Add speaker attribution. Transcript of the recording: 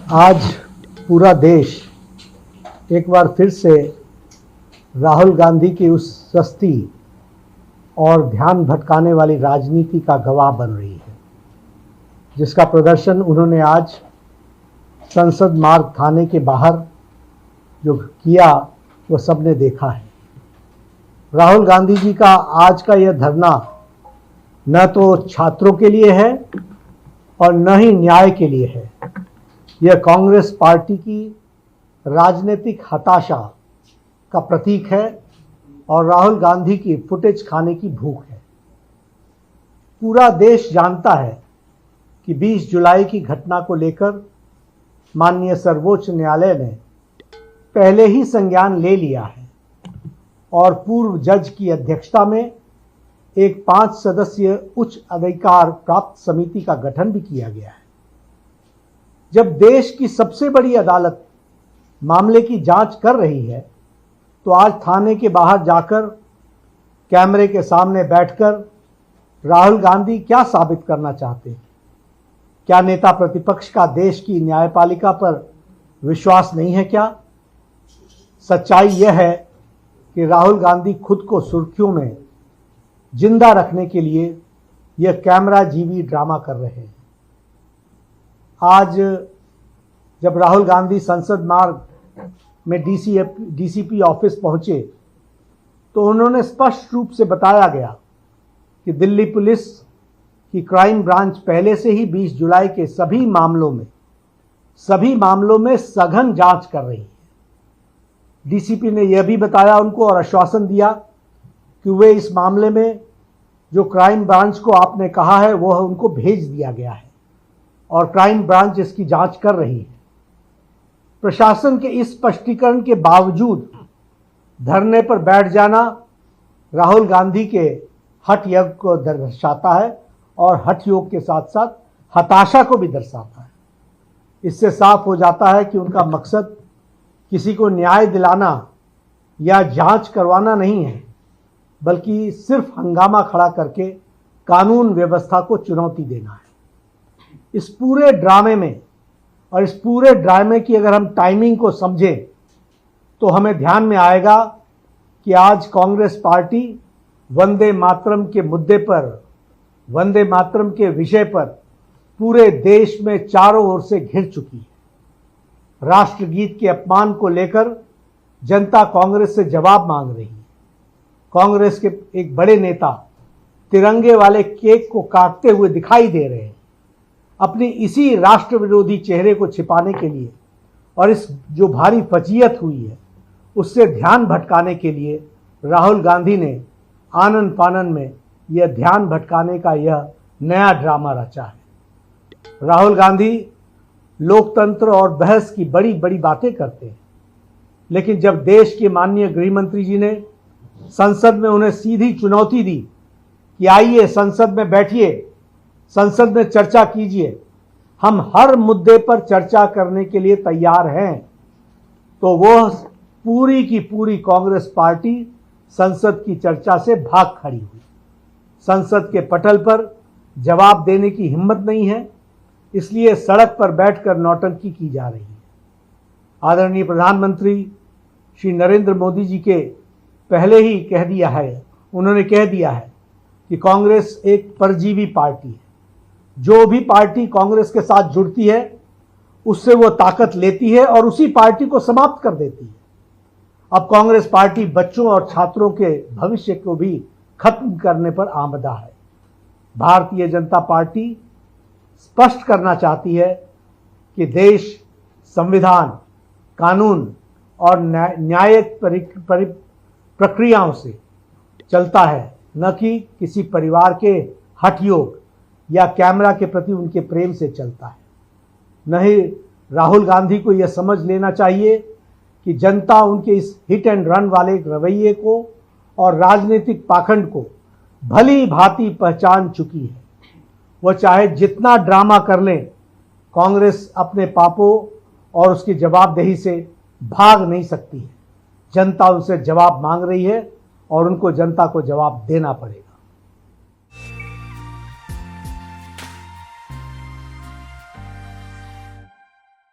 Speaker 1: आज पूरा देश एक बार फिर से राहुल गांधी की उस सस्ती और ध्यान भटकाने वाली राजनीति का गवाह बन रही है, जिसका प्रदर्शन उन्होंने आज संसद मार्ग थाने के बाहर जो किया वो सबने देखा है। राहुल गांधी जी का आज का यह धरना न तो छात्रों के लिए है और न ही न्याय के लिए है। यह कांग्रेस पार्टी की राजनीतिक हताशा का प्रतीक है और राहुल गांधी की फुटेज खाने की भूख है। पूरा देश जानता है कि 20 जुलाई की घटना को लेकर माननीय सर्वोच्च न्यायालय ने पहले ही संज्ञान ले लिया है और पूर्व जज की अध्यक्षता में एक 5 सदस्यीय उच्च अधिकार प्राप्त समिति का गठन भी किया गया है। जब देश की सबसे बड़ी अदालत मामले की जांच कर रही है, तो आज थाने के बाहर जाकर कैमरे के सामने बैठकर राहुल गांधी क्या साबित करना चाहते हैं? क्या नेता प्रतिपक्ष का देश की न्यायपालिका पर विश्वास नहीं है क्या? सच्चाई यह है कि राहुल गांधी खुद को सुर्खियों में जिंदा रखने के लिए यह कैमरा जीवी ड्रामा कर रहे हैं। आज जब राहुल गांधी संसद मार्ग में डीसीपी ऑफिस पहुंचे, तो उन्होंने स्पष्ट रूप से बताया गया कि दिल्ली पुलिस की क्राइम ब्रांच पहले से ही 20 जुलाई के सभी मामलों में सघन जांच कर रही है। डीसीपी ने यह भी बताया उनको और आश्वासन दिया कि वे इस मामले में जो क्राइम ब्रांच को आपने कहा है वह उनको भेज दिया गया है और क्राइम ब्रांच इसकी जांच कर रही है। प्रशासन के इस स्पष्टीकरण के बावजूद धरने पर बैठ जाना राहुल गांधी के हठ योग को दर्शाता है और हठ योग के साथ साथ हताशा को भी दर्शाता है। इससे साफ हो जाता है कि उनका मकसद किसी को न्याय दिलाना या जांच करवाना नहीं है, बल्कि सिर्फ हंगामा खड़ा करके कानून व्यवस्था को चुनौती देना है। इस पूरे ड्रामे में और इस पूरे ड्रामे की अगर हम टाइमिंग को समझें तो हमें ध्यान में आएगा कि आज कांग्रेस पार्टी वंदे मातरम के मुद्दे पर, वंदे मातरम के विषय पर पूरे देश में चारों ओर से घिर चुकी है। राष्ट्रगीत के अपमान को लेकर जनता कांग्रेस से जवाब मांग रही है। कांग्रेस के एक बड़े नेता तिरंगे वाले केक को काटते हुए दिखाई दे रहे हैं, अपनी इसी राष्ट्र विरोधी चेहरे को छिपाने के लिए और इस जो भारी फजीयत हुई है उससे ध्यान भटकाने के लिए राहुल गांधी ने आनन फानन में यह ध्यान भटकाने का यह नया ड्रामा रचा है। राहुल गांधी लोकतंत्र और बहस की बड़ी बड़ी बातें करते हैं, लेकिन जब देश के माननीय गृह मंत्री जी ने संसद में उन्हें सीधी चुनौती दी कि आइए संसद में बैठिए, संसद में चर्चा कीजिए, हम हर मुद्दे पर चर्चा करने के लिए तैयार हैं, तो वह पूरी की पूरी कांग्रेस पार्टी संसद की चर्चा से भाग खड़ी हुई। संसद के पटल पर जवाब देने की हिम्मत नहीं है, इसलिए सड़क पर बैठकर नौटंकी की जा रही है। आदरणीय प्रधानमंत्री श्री नरेंद्र मोदी जी के पहले ही उन्होंने कह दिया है कि कांग्रेस एक परजीवी पार्टी है। जो भी पार्टी कांग्रेस के साथ जुड़ती है उससे वो ताकत लेती है और उसी पार्टी को समाप्त कर देती है। अब कांग्रेस पार्टी बच्चों और छात्रों के भविष्य को भी खत्म करने पर आमदा है। भारतीय जनता पार्टी स्पष्ट करना चाहती है कि देश संविधान, कानून और न्यायिक प्रक्रियाओं से चलता है, न कि किसी परिवार के हठयोग या कैमरा के प्रति उनके प्रेम से चलता है। नहीं, राहुल गांधी को यह समझ लेना चाहिए कि जनता उनके इस हिट एंड रन वाले रवैये को और राजनीतिक पाखंड को भली भांति पहचान चुकी है। वह चाहे जितना ड्रामा कर लें, कांग्रेस अपने पापों और उसकी जवाबदेही से भाग नहीं सकती है। जनता उनसे जवाब मांग रही है और उनको जनता को जवाब देना पड़ेगा।